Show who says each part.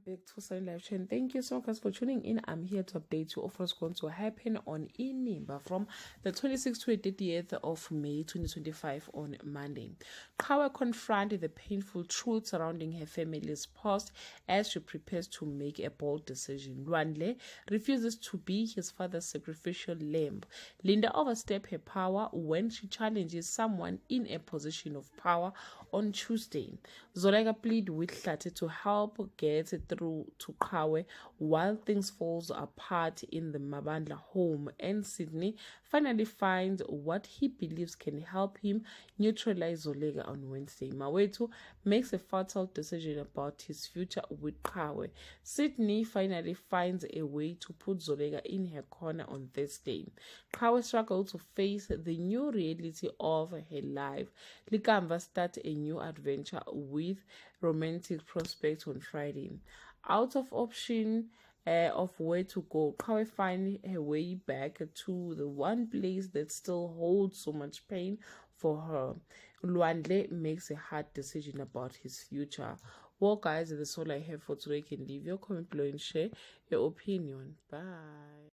Speaker 1: back to Sunny Live Chain. Thank you so much for tuning in. I'm here to update you of what's going to happen on Inimba from the 26th to the 30th of May 2025 on Monday. Kawa confronted the painful truth surrounding her family's past as she prepares to make a bold decision. Lwandle refuses to be his father's sacrificial lamb. Linda oversteps her power when she challenges someone in a position of power on Tuesday. Zoleka plead with Hlate to help get through to Kawe while things falls apart in the Mabandla home, and Sydney finally finds what he believes can help him neutralize Zoleka on Wednesday. Mawetu makes a fatal decision about his future with Kawe. Sydney finally finds a way to put Zoleka in her corner on Thursday. Kawe struggles to face the new reality of her life. Likamva starts a new adventure with romantic prospects on Friday. Out of option of where to go, Kawe finds her way back to the one place that still holds so much pain for her. Lwandle makes a hard decision about his future. Well, guys, that's all I have for today. You can leave your comment below and share your opinion. Bye.